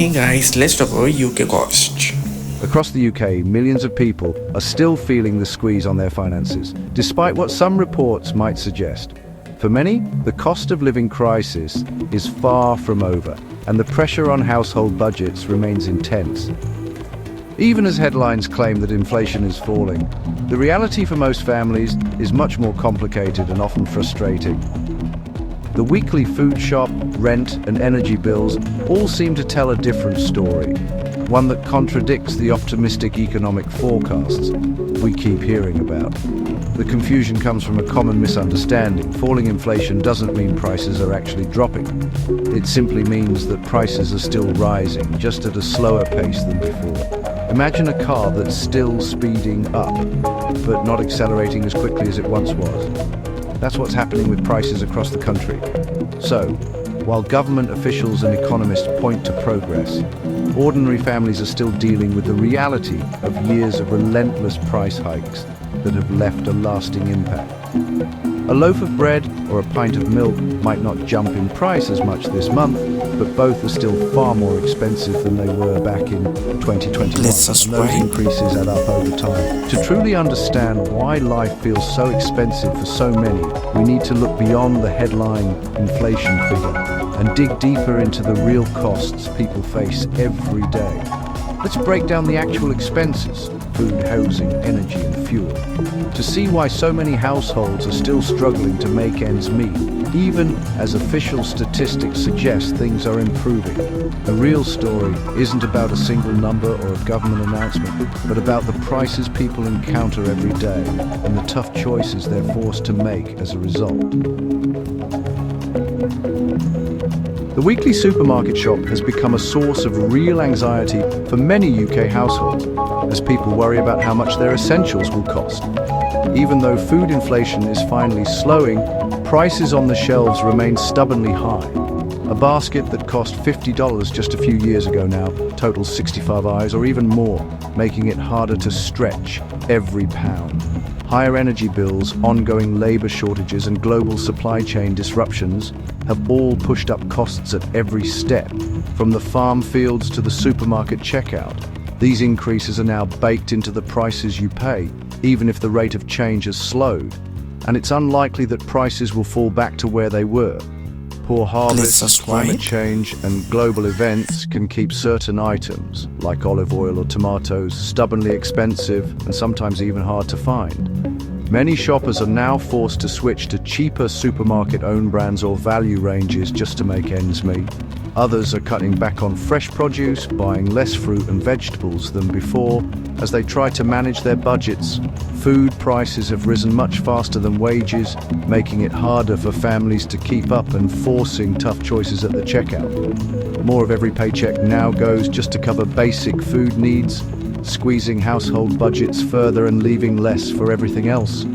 Hey guys, let's talk about UK cost. Across the UK, millions of people are still feeling the squeeze on their finances, despite what some reports might suggest. For many, the cost of living crisis is far from over, and the pressure on household budgets remains intense. Even as headlines claim that inflation is falling, the reality for most families is much more complicated and often frustrating. The weekly food shop, rent, and energy bills all seem to tell a different story, one that contradicts the optimistic economic forecasts we keep hearing about. The confusion comes from a common misunderstanding. Falling inflation doesn't mean prices are actually dropping. It simply means that prices are still rising, just at a slower pace than before. Imagine a car that's still speeding up, but not accelerating as quickly as it once was. That's what's happening with prices across the country. So, while government officials and economists point to progress, ordinary families are still dealing with the reality of years of relentless price hikes that have left a lasting impact. A loaf of bread or a pint of milk might not jump in price as much this month, but both are still far more expensive than they were back in 2021. And those increases add up over time. To truly understand why life feels so expensive for so many, we need to look beyond the headline inflation figure and dig deeper into the real costs people face every day. Let's break down the actual expenses: food, housing, energy, and fuel, to see why so many households are still struggling to make ends meet, even as official statistics suggest things are improving. The real story isn't about a single number or a government announcement, but about the prices people encounter every day and the tough choices they're forced to make as a result. The weekly supermarket shop has become a source of real anxiety for many UK households, as people worry about how much their essentials will cost. Even though food inflation is finally slowing, prices on the shelves remain stubbornly high. A basket that cost $50 just a few years ago now totals 65 eyes or even more, making it harder to stretch every pound. Higher energy bills, ongoing labor shortages, and global supply chain disruptions have all pushed up costs at every step, from the farm fields to the supermarket checkout. These increases are now baked into the prices you pay, even if the rate of change has slowed, and it's unlikely that prices will fall back to where they were. Poor harvests, climate change, and global events can keep certain items, like olive oil or tomatoes, stubbornly expensive and sometimes even hard to find. Many shoppers are now forced to switch to cheaper supermarket-owned brands or value ranges just to make ends meet. Others are cutting back on fresh produce, buying less fruit and vegetables than before, as they try to manage their budgets. Food prices have risen much faster than wages, making it harder for families to keep up and forcing tough choices at the checkout. More of every paycheck now goes just to cover basic food needs, squeezing household budgets further and leaving less for everything else.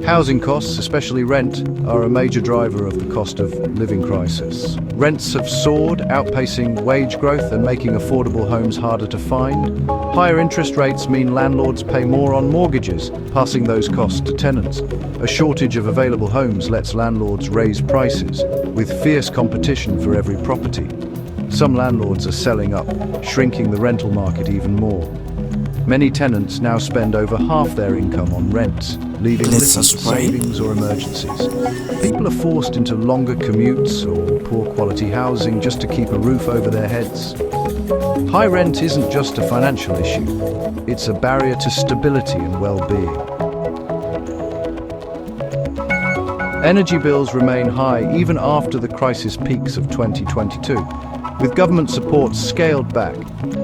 Housing costs, especially rent, are a major driver of the cost of living crisis. Rents have soared, outpacing wage growth and making affordable homes harder to find. Higher interest rates mean landlords pay more on mortgages, passing those costs to tenants. A shortage of available homes lets landlords raise prices, with fierce competition for every property. Some landlords are selling up, shrinking the rental market even more. Many tenants now spend over half their income on rent, leaving little savings or emergencies. People are forced into longer commutes or poor quality housing just to keep a roof over their heads. High rent isn't just a financial issue, it's a barrier to stability and well-being. Energy bills remain high even after the crisis peaks of 2022. With government support scaled back,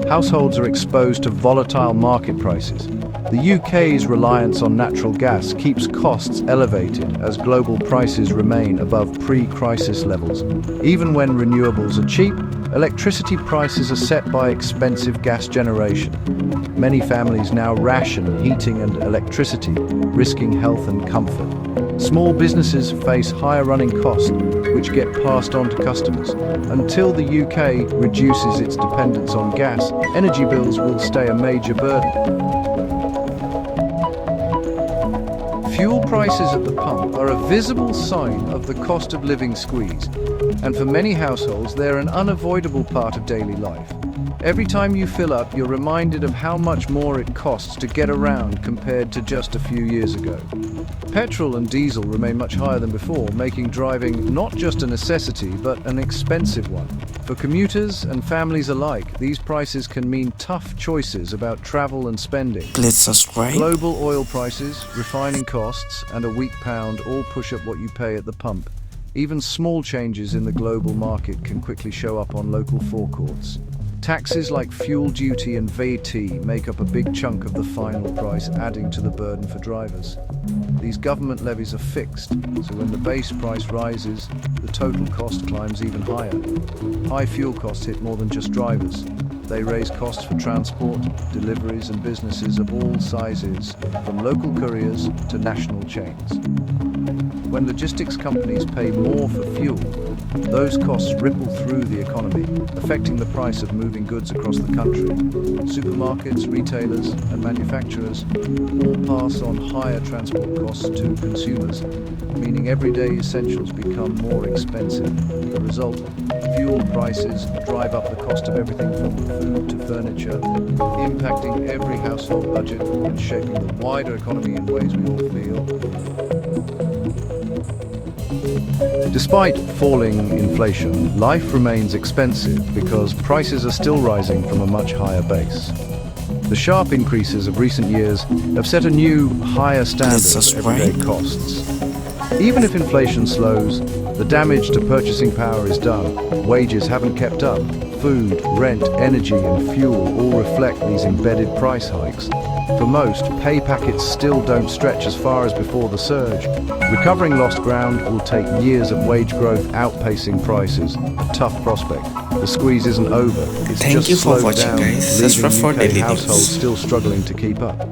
households are exposed to volatile market prices. The UK's reliance on natural gas keeps costs elevated as global prices remain above pre-crisis levels. Even when renewables are cheap, electricity prices are set by expensive gas generation. Many families now ration heating and electricity, risking health and comfort. Small businesses face higher running costs, which get passed on to customers. Until the UK reduces its dependence on gas, energy bills will stay a major burden. Fuel prices at the pump are a visible sign of the cost of living squeeze. And for many households, they're an unavoidable part of daily life. Every time you fill up, you're reminded of how much more it costs to get around compared to just a few years ago. Petrol and diesel remain much higher than before, making driving not just a necessity, but an expensive one. For commuters and families alike, these prices can mean tough choices about travel and spending. Please subscribe. Global oil prices, refining costs, and a weak pound all push up what you pay at the pump. Even small changes in the global market can quickly show up on local forecourts. Taxes like fuel duty and VAT make up a big chunk of the final price, adding to the burden for drivers. These government levies are fixed, so when the base price rises, the total cost climbs even higher. High fuel costs hit more than just drivers. They raise costs for transport, deliveries, and businesses of all sizes, from local couriers to national chains. When logistics companies pay more for fuel, those costs ripple through the economy, affecting the price of moving goods across the country. Supermarkets, retailers, and manufacturers all pass on higher transport costs to consumers, meaning everyday essentials become more expensive. As a result, fuel prices drive up the cost of everything from food to furniture, impacting every household budget and shaping the wider economy in ways we all feel. Despite falling inflation, life remains expensive because prices are still rising from a much higher base. The sharp increases of recent years have set a new, higher standard for everyday costs. Even if inflation slows, the damage to purchasing power is done. Wages haven't kept up. Food, rent, energy, and fuel all reflect these embedded price hikes. For most, pay packets still don't stretch as far as before the surge. Recovering lost ground will take years of wage growth outpacing prices, a tough prospect. The squeeze isn't over. It's Thank just you for slowed watching, down, guys. Subscribe leaving for UK daily households news. still struggling to keep up.